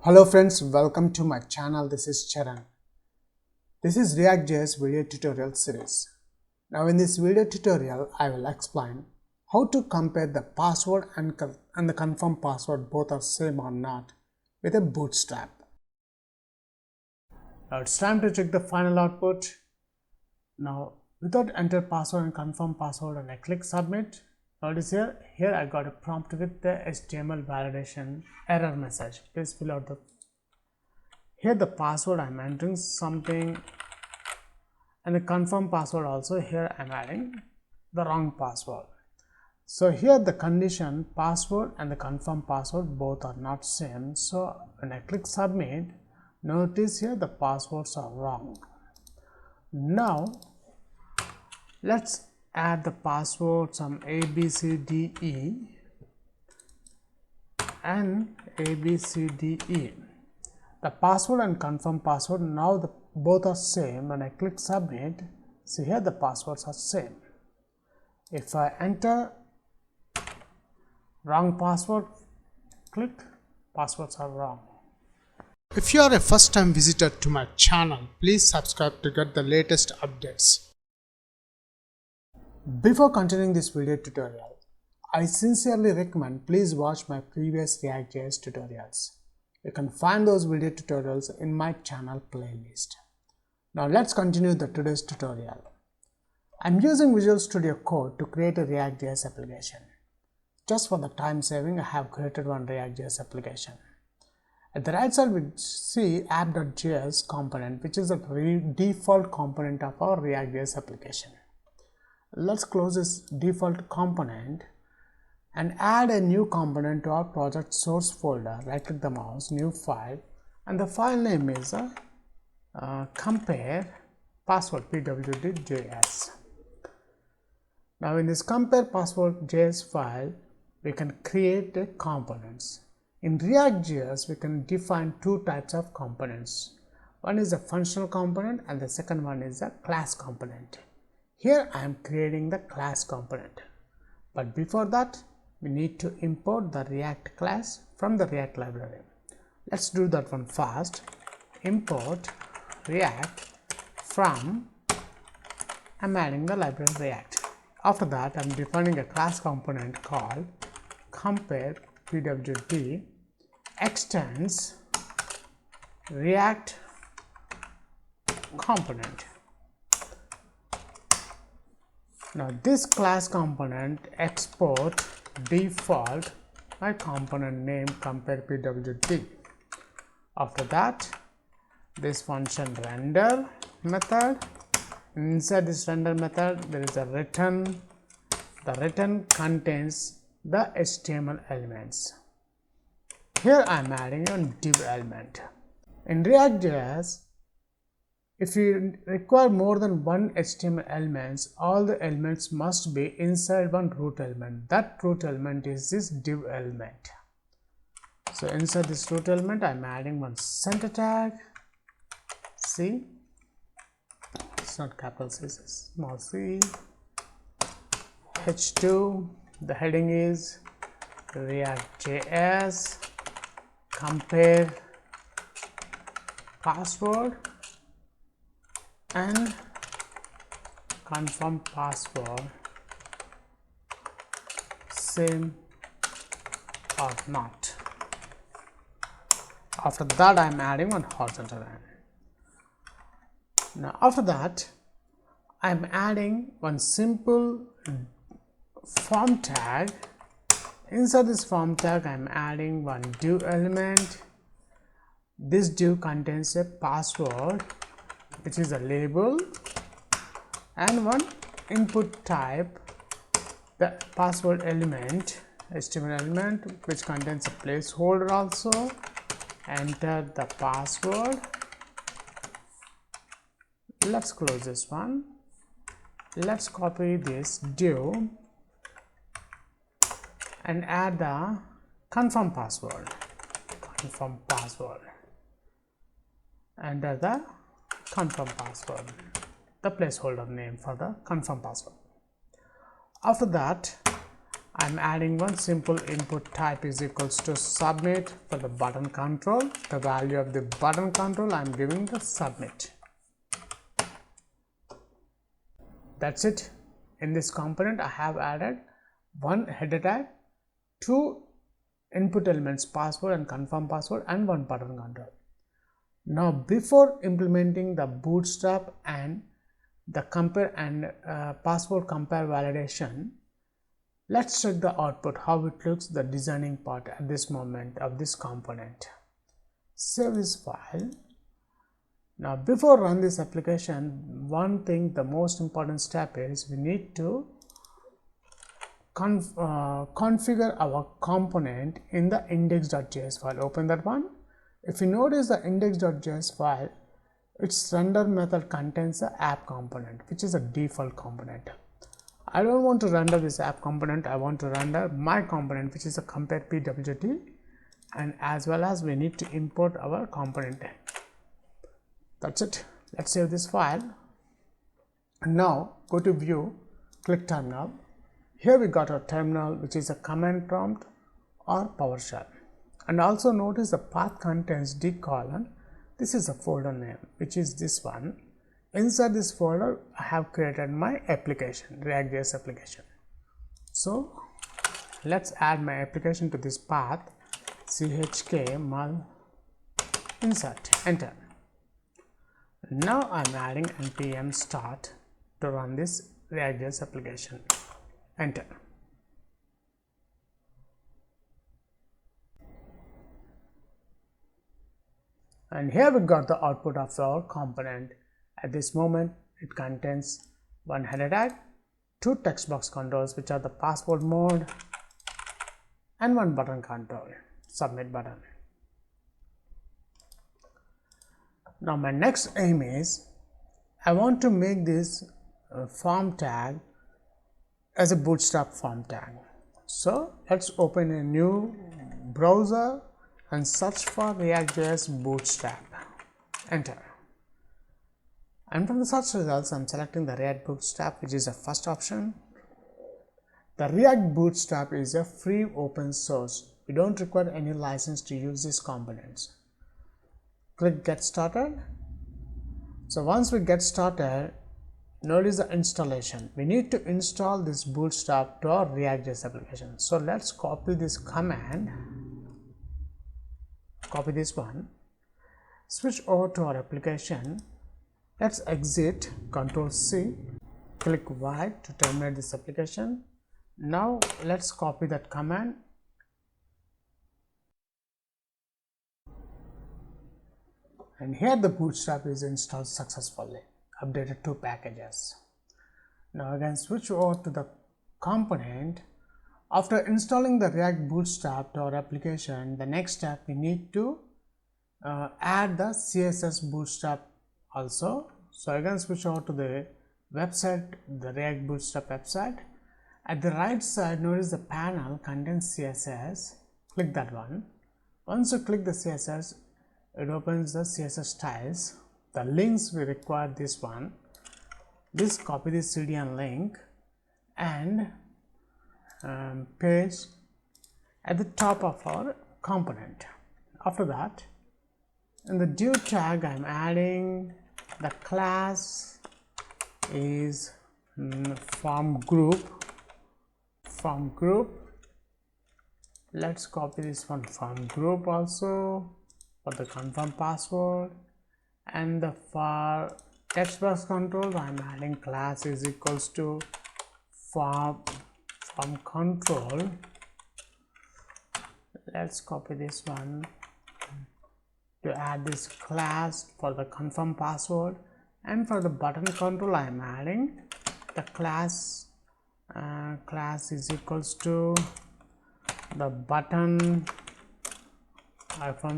Hello friends, welcome to my channel. This is Charan. This is React JS video tutorial series. Now in this video tutorial, I will explain how to compare the password and the confirm password both are same or not with a Bootstrap. Now it's time to check the final output. Now without enter password and confirm password and I click submit. Notice here I got a prompt with the HTML validation error message. Please fill out here the password. I'm entering something, and the confirm password also. Here I'm adding the wrong password. So here the condition password and the confirm password both are not same. So when I click submit, notice here the passwords are wrong. Now let's add the password some ABCDE and ABCDE. The password and confirm password now both are same. When I click submit, see here the passwords are same. If I enter wrong password, click, passwords are wrong. If you are a first time visitor to my channel, please subscribe to get the latest updates. Before continuing this video tutorial, I sincerely recommend please watch my previous React JS tutorials. You can find those video tutorials in my channel playlist. Now let's continue today's tutorial. I'm using Visual Studio Code to create a React JS application. Just for the time saving, I have created one React JS application. At the right side we see app.js component, which is the default component of our React JS application. Let's close this default component and add a new component to our project source folder. Right click the mouse, new file, and the file name is compare password pwd.js. Now in this compare password JS file, we can create the components. In React JS, we can define two types of components. One is a functional component and the second one is a class component. Here I am creating the class component, but before that we need to import the React class from the React library. Let's do that one fast. Import React from, I'm adding the library React. After that I'm defining a class component called compare pwd extends React component. Now this class component export default my component name compare pwd. After that this function render method. Inside this render method there is a return. The return contains the HTML elements. Here I am adding a div element. In React JS, if you require more than one HTML elements, all the elements must be inside one root element. That root element is this div element. So inside this root element, I am adding one center tag. C. It's not capital C, it's small c. H2. The heading is React JS compare password and confirm password same or not. After that I am adding one horizontal line. Now after that I am adding one simple form tag. Inside this form tag I am adding one div element. This div contains a password, which is a label, and one input type, the password element, HTML element, which contains a placeholder also. Enter the password. Let's close this one. Let's copy this div and add the confirm password. Confirm password. Enter the confirm password, the placeholder name for the confirm password. After that I'm adding one simple input type is equals to submit for the button control. The value of the button control I'm giving the submit. That's it. In this component I have added one header tag, two input elements password and confirm password, and one button control. Now before implementing the bootstrap and the compare and password compare validation, let's check the output, how it looks, the designing part at this moment of this component. Save this file. Now before run this application, one thing, the most important step is we need to configure our component in the index.js file. Open that one. If you notice the index.js file, its render method contains the app component, which is a default component. I don't want to render this app component. I want to render my component, which is a compare pwd, and as well as we need to import our component. That's it. Let's save this file. And now go to view, click terminal. Here we got our terminal, which is a command prompt or PowerShell. And also notice the path contains d:. This is a folder name, which is this one. Inside this folder I have created my application, React JS application. So let's add my application to this path, chk mul insert, enter. Now I'm adding npm start to run this React JS application, enter. And here we got the output of our component. At this moment it contains one header tag, two text box controls, which are the password mode, and one button control, submit button. Now my next aim is I want to make this form tag as a bootstrap form tag. So let's open a new browser and search for React JS Bootstrap, enter. And from the search results I'm selecting the React Bootstrap, which is the first option. The React Bootstrap is a free open source. You don't require any license to use these components. Click get started. So once we get started, notice the installation. We need to install this Bootstrap to our React JS application. So let's copy this command, copy this one, switch over to our application. Let's exit, Ctrl C, click Y to terminate this application. Now let's copy that command. And here the Bootstrap is installed successfully, updated 2 packages. Now again switch over to the component. After installing the React Bootstrap to our application, the next step we need to add the CSS Bootstrap also. So again switch over to the website, the React Bootstrap website. At the right side, notice the panel contains CSS. Click that one. Once you click the CSS, it opens the CSS styles. The links we require this one. This copy this CDN link and paste at the top of our component. After that, in the div tag I'm adding the class is form group. Let's copy this one, form group also, for the confirm password. And the for text box control I'm adding class is equals to form control. Let's copy this one to add this class for the confirm password. And for the button control I'm adding the class is equals to the button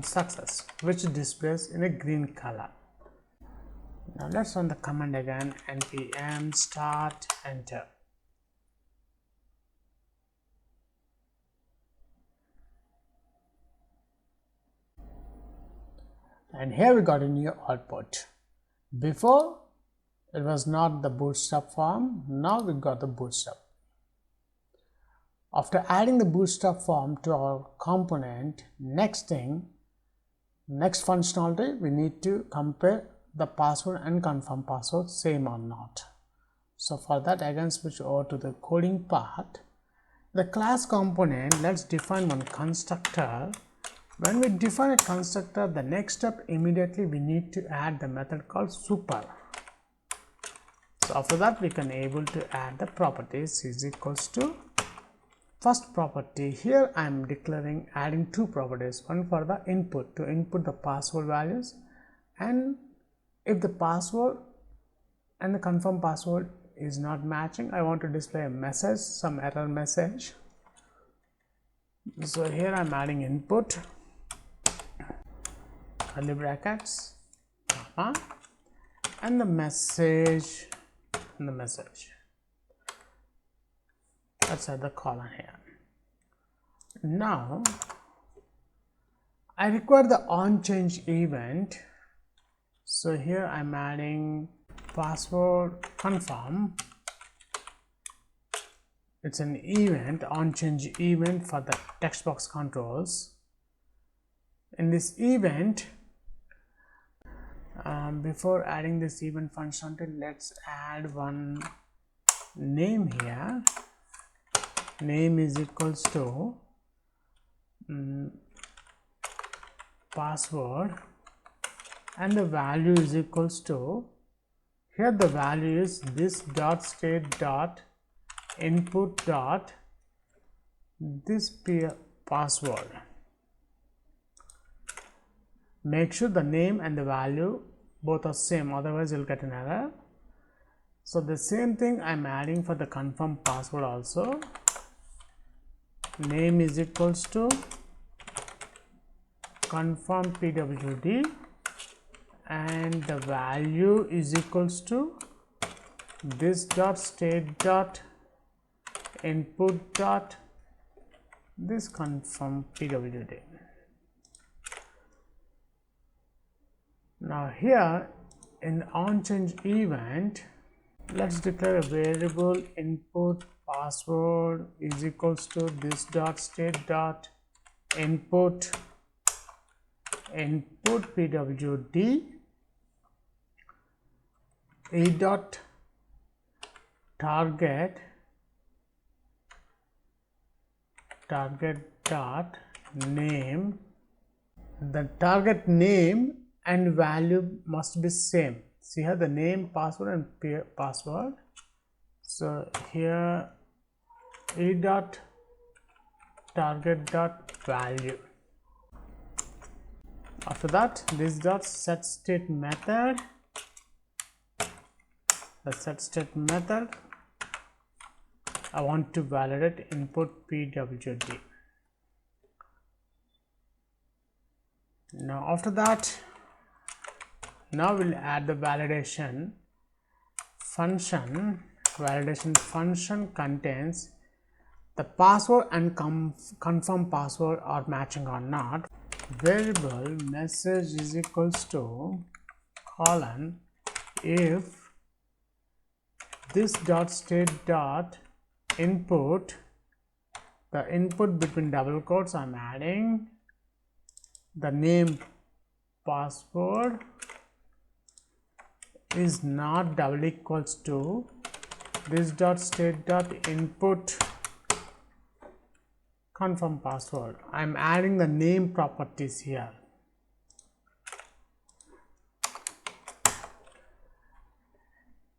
success, which displays in a green color. Now let's run the command again, npm start, enter. And here we got a new output. Before it was not the Bootstrap form, now we got the Bootstrap. After adding the Bootstrap form to our component, next functionality, we need to compare the password and confirm password same or not. So for that, again switch over to the coding part. The class component, let's define one constructor. When we define a constructor, the next step immediately we need to add the method called super. So after that, we can able to add the properties is equals to first property. Here I am declaring adding two properties, one for the input to input the password values, and if the password and the confirm password is not matching, I want to display a message, some error message. So here I am adding input curly brackets and the message and the message. Let's add the colon here. Now I require the on change event. So here I'm adding password confirm. It's an event, on change event for the text box controls. In this event, before adding this event functionality, let's add one name here. Name is equals to password, and the value is equals to, here the value is this dot state dot input dot this password. Make sure the name and the value both are same, otherwise you'll get an error. So the same thing I'm adding for the confirm password also. Name is equals to confirm pwd, and the value is equals to this dot state dot input dot this confirm pwd. Now here in on change event, let's declare a variable input password is equals to this dot state dot input pwd a dot target dot name. The target name and value must be same. See here the name, password and password. So here a dot target dot value. After that, this dot set state method, the set state method, I want to validate input pwd. Now after that, now we'll add the validation function. Validation function contains the password and confirm password are matching or not. Variable message is equals to colon if this dot state dot input, the input between double quotes I'm adding the name password is not double equals to this dot state dot input confirm password. I'm adding the name properties here.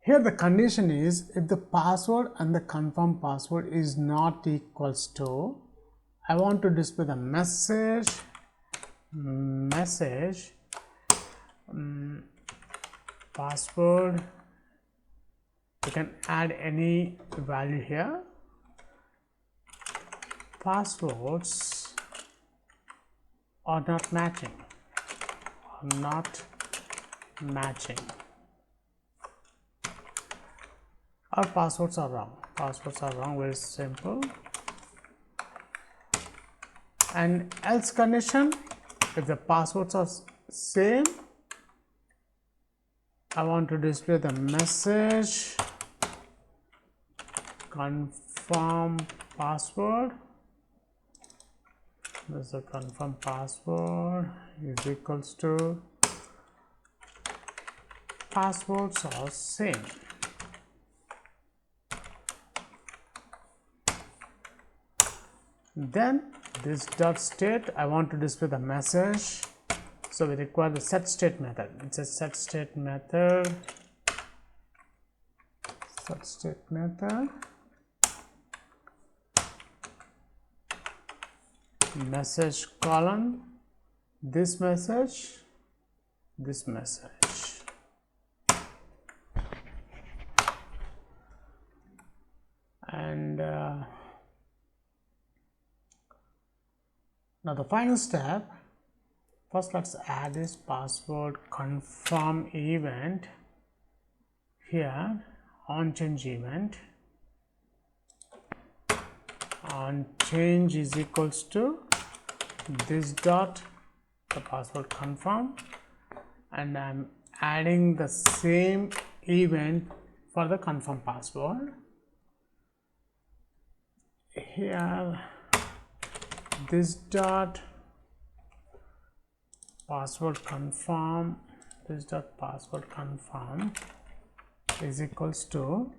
Here the condition is if the password and the confirm password is not equals to, I want to display the message password. You can add any value here. Passwords are not matching, Our passwords are wrong. Very simple. And else condition, if the passwords are same, I want to display the message confirm password, this is the confirm password is equals to passwords are same. Then this dot state, I want to display the message, so we require the set state method. It's a set state method, message colon, this message, and now the final step, first let's add this password confirm event here on change event. On change is equals to this dot the password confirm, and I'm adding the same event for the confirm password. Here this dot password confirm, this dot password confirm is equals to,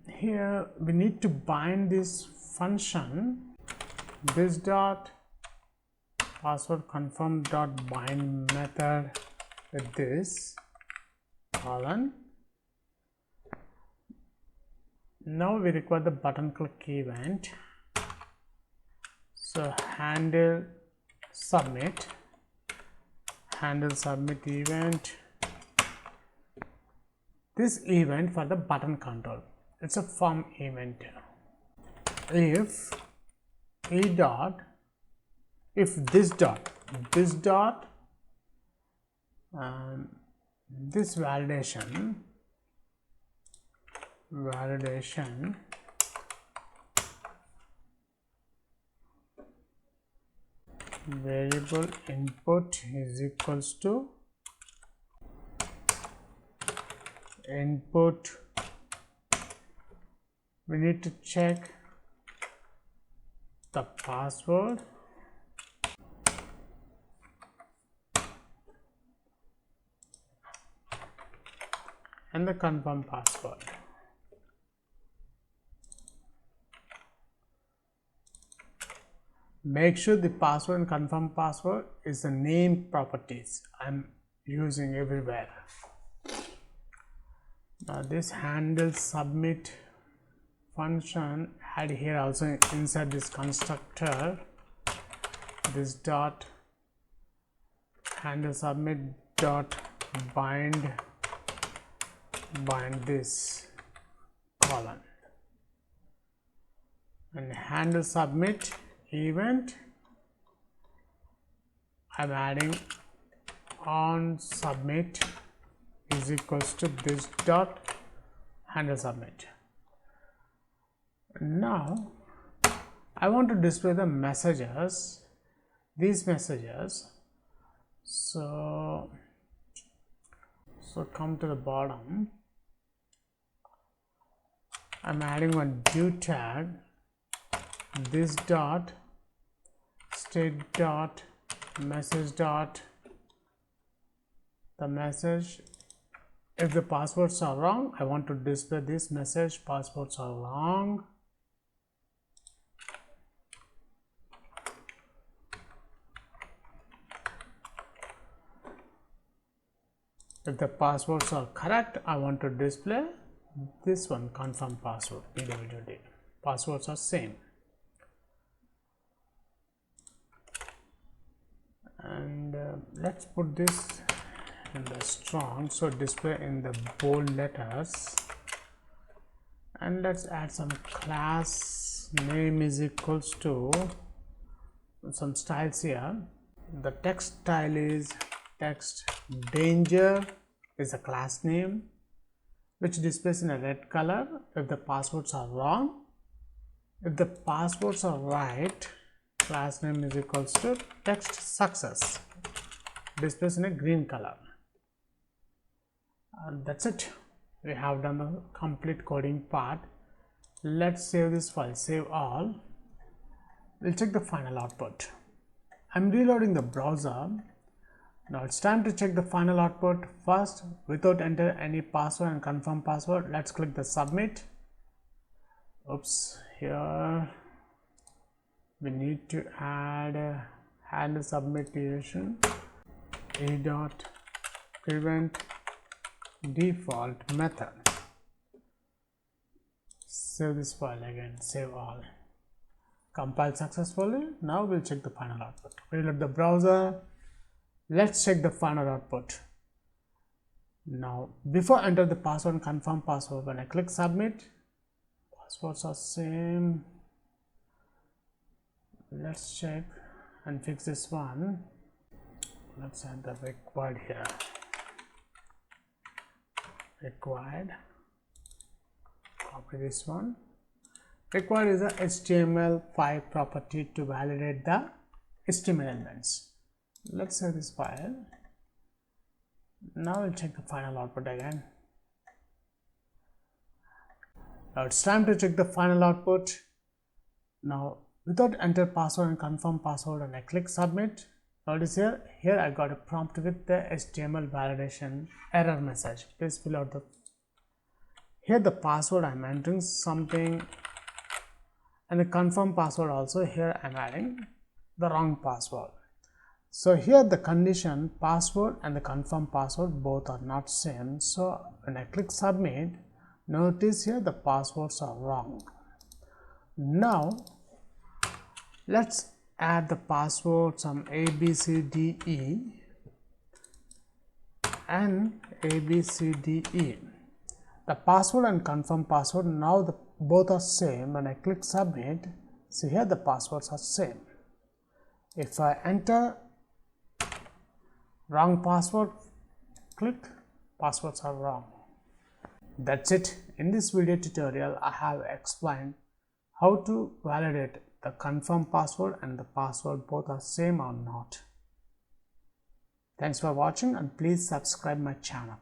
here we need to bind this function, this dot password confirm dot bind method with this colon. Now we require the button click event, so handle submit event, this event for the button control, it's a form event. If this dot this validation variable input is equals to input, we need to check the password and the confirm password. Make sure the password and confirm password is the name properties I'm using everywhere. Now this handle submit function, add here also inside this constructor, this dot handle submit dot bind this colon, and handle submit event, I'm adding on submit is equals to this dot handle submit. Now I want to display the messages, these messages, so come to the bottom, I'm adding one div tag, this dot state dot message dot the message, if the passwords are wrong, I want to display this message, passwords are wrong. If the passwords are correct, I want to display this one, confirm password, PWD. Passwords are same. And let's put this in the strong, so display in the bold letters. And let's add some class name is equals to some styles here. The text style is text danger is a class name which displays in a red color if the passwords are wrong. If the passwords are right, class name is equals to text success, displays in a green color. And that's it. We have done the complete coding part. let's save this file, save all. We'll check the final output. I'm reloading the browser. Now it's time to check the final output. First, without enter any password and confirm password, let's click the submit. Oops, here we need to add handle submit duration a.prevent default method. Save this file again, save all. Compile successfully. Now we'll check the final output. Reload the browser. Let's check the final output. Now before enter the password and confirm password, when I click submit, passwords are same. Let's check and fix this one. Let's add the required here. Required. Copy this one. Required is a HTML5 property to validate the HTML elements. Let's save this file. Now we'll check the final output again. Now it's time to check the final output. Now without enter password and confirm password, and I click submit. Notice here I got a prompt with the HTML validation error message. Please fill out the password. I'm entering something, and the confirm password also. Here I'm adding the wrong password. So here the condition password and the confirm password both are not same. So when I click submit, notice here the passwords are wrong. Now let's add the password some ABCDE and ABCDE. The password and confirm password, now both are same. When I click submit, see here the passwords are same. If I enter wrong password, click, passwords are wrong. That's it. In this video tutorial, I have explained how to validate the confirm password and the password both are same or not. Thanks for watching, and please subscribe my channel.